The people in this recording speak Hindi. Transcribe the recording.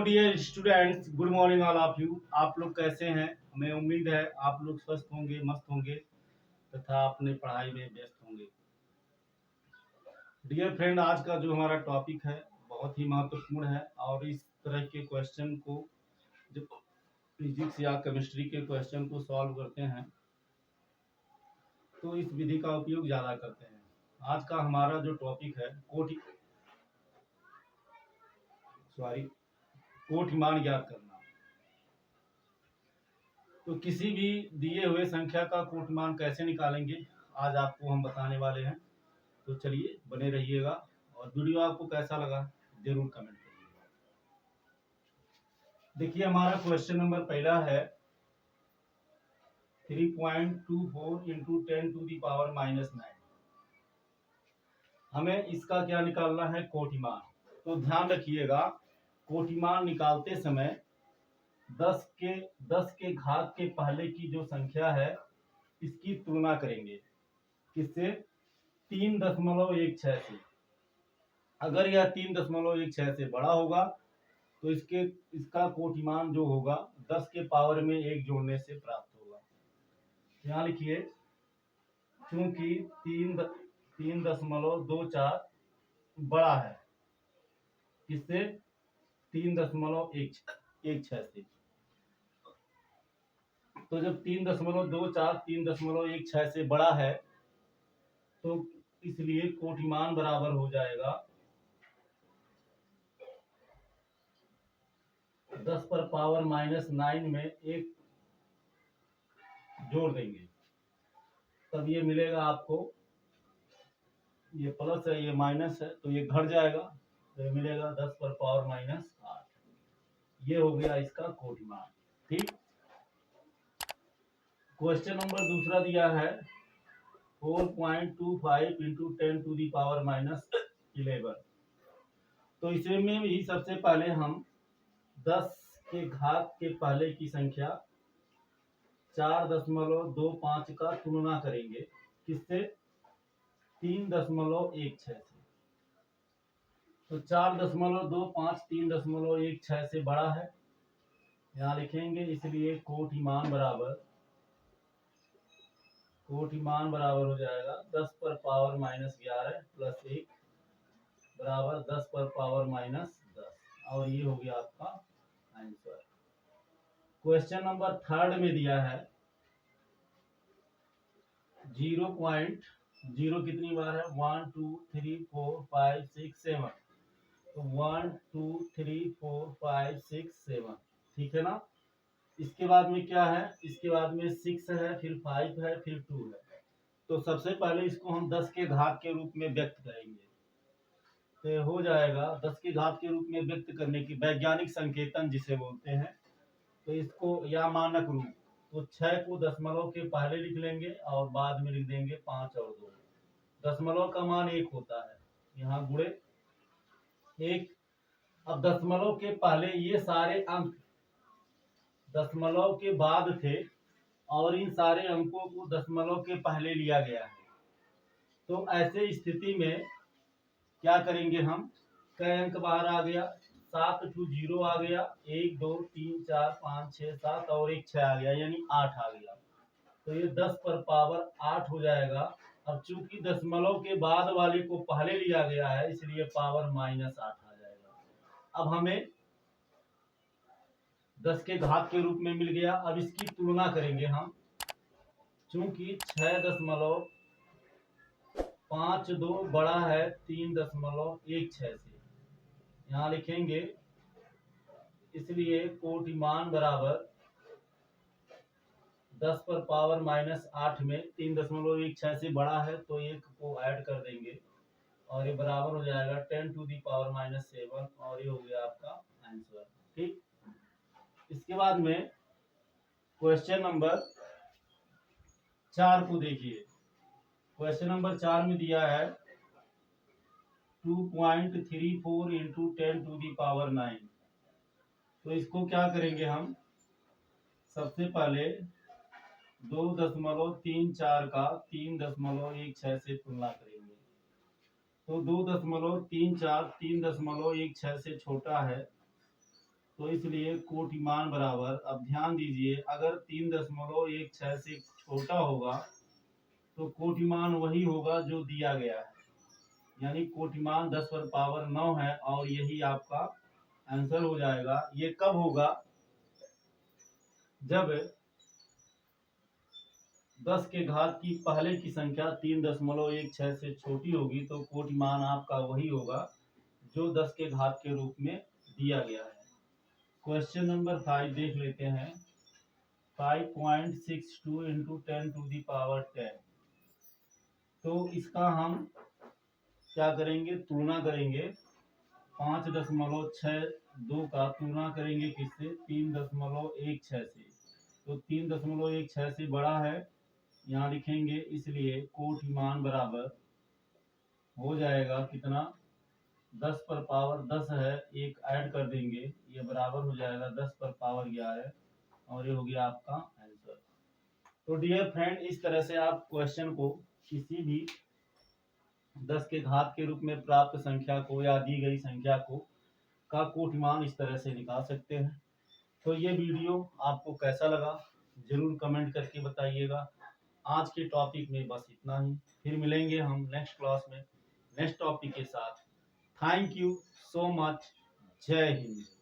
Dear students, good morning all of you. आप लोग कैसे हैं? हमें उम्मीद है आप लोग स्वस्थ होंगे, मस्त होंगे तथा अपने पढ़ाई में व्यस्त होंगे। डियर फ्रेंड, आज का जो हमारा टॉपिक है बहुत ही महत्वपूर्ण है और इस तरह के क्वेश्चन को जब फिजिक्स या केमिस्ट्री के क्वेश्चन को सॉल्व करते हैं तो इस विधि का उपयोग ज़्यादा करते हैं। आज का हमारा जो टॉपिक है कोटिमान ज्ञात करना। तो किसी भी दिए हुए संख्या का कोटिमान कैसे निकालेंगे आज आपको हम बताने वाले हैं। तो चलिए बने रहिएगा और वीडियो आपको कैसा लगा जरूर कमेंट करिएगा। देखिए हमारा क्वेश्चन नंबर पहला है 3.24 इंटू 10⁻⁻⁹। हमें इसका क्या निकालना है? कोटिमान। तो ध्यान रखिएगा, कोटिमान निकालते समय 10 के घात के पहले की जो संख्या है इसकी तुलना करेंगे। किससे? 3.16 से। अगर यह 3.16 से बड़ा होगा तो इसका कोटिमान जो होगा 10 के पावर में 1 जोड़ने से प्राप्त होगा। यहाँ लिखिए, क्योंकि 3.24 बड़ा है किससे? 3.16 से। तो जब 3.24 3.16 से बड़ा है तो इसलिए कोटिमान बराबर हो जाएगा 10⁻⁹ में 1 जोड़ देंगे तब ये मिलेगा आपको। ये प्लस है, ये माइनस है, तो ये घट जाएगा तो ये मिलेगा 10⁻⁻8। ये हो गया इसका कोटिमान। ठीक। क्वेश्चन नंबर दूसरा दिया है 4.25 इंटू 10⁻⁻11। तो इसमें भी सबसे पहले हम 10 के घात के पहले की संख्या 4.25 का तुलना करेंगे। किससे? 3.16 से। तो 4.25 3.16 से बड़ा है, यहाँ लिखेंगे, इसलिए कोटिमान बराबर हो जाएगा 10⁻⁻11 प्लस 1 बराबर 10⁻⁻10। और ये हो गया आपका आंसर। क्वेश्चन नंबर थर्ड में दिया है 0.0 कितनी बार है? 1 2 3 4 5 6 7। तो 1 2 3 4 5 6 7, ठीक है ना। इसके बाद में क्या है? इसके बाद में 6 है, फिर 5 है, फिर 2 है। तो सबसे पहले इसको हम 10 के घात के रूप में व्यक्त करेंगे। तो हो जाएगा 10 के घात के रूप में व्यक्त करने की वैज्ञानिक संकेतन जिसे बोलते हैं, तो इसको या मानक रूप, तो 6 को दशमलव के पहले लिख लेंगे और बाद में लिख देंगे 5 और 2। दशमलव का मान 1 होता है, यहाँ गुणे 1। अब दशमलव के पहले ये सारे अंक दशमलव के बाद थे और इन सारे अंकों को दशमलव के पहले लिया गया है। तो ऐसे स्थिति में क्या करेंगे हम? कई अंक बाहर आ गया, 7 टू 0 आ गया, 1 2 3 4 5 6 7 और 1 6 आ गया, यानी 8 आ गया। तो ये 10 पर पावर 8 हो जाएगा। अब चूंकि दशमलव के बाद वाले को पहले लिया गया है इसलिए पावर -8 आ जाएगा। अब हमें 10 के घात के रूप में मिल गया। अब इसकी तुलना करेंगे हम, चूंकि 6.52 बड़ा है 3.16 से, यहाँ लिखेंगे, इसलिए कोटिमान बराबर 10 पर पावर -8 में 3.16 से बड़ा है तो 1 को ऐड कर देंगे और ये बराबर हो जाएगा 10⁻⁻7 और ये हो गया आपका आंसर। ठीक। इसके बाद में क्वेश्चन नंबर 4 को देखिए। क्वेश्चन नंबर 4 में दिया है 2.34 इंटू 10⁻⁹। तो इसको क्या करेंगे हम? सबसे पहले 2.34 का 3.16 से तुलना करेंगे। तो 2.34 3.16 से छोटा है तो इसलिए कोटिमान बराबर, अब ध्यान दीजिए, अगर 3.16 से छोटा होगा तो कोटिमान वही होगा जो दिया गया है, यानी कोटिमान 10 पर पावर 9 है और यही आपका आंसर हो जाएगा। ये कब होगा? जब 10 के घात की पहले की संख्या 3.16 से छोटी होगी तो कोटिमान आपका वही होगा जो 10 के घात के रूप में दिया गया है। क्वेश्चन नंबर 5 देख लेते हैं। 5.62 इंटू 10 टू दी पावर 10। तो इसका हम क्या करेंगे? तुलना करेंगे। 5.62 का तुलना करेंगे किससे? 3.16 से। तो 3.16 से बड़ा है, यहाँ लिखेंगे, इसलिए कोटिमान बराबर हो जाएगा कितना? 10 पर पावर 10 है, एक ऐड कर देंगे, ये बराबर हो जाएगा 10 पर पावर 11 और ये हो गया आपका आंसर। तो डियर फ्रेंड, इस तरह से आप क्वेश्चन को किसी भी 10 के घात के रूप में प्राप्त संख्या को या दी गई संख्या को का कोटिमान इस तरह से निकाल सकते हैं। तो ये वीडियो आपको कैसा लगा जरूर कमेंट करके बताइएगा। आज के टॉपिक में बस इतना ही, फिर मिलेंगे हम नेक्स्ट क्लास में नेक्स्ट टॉपिक के साथ। Thank you so much. जय हिंद।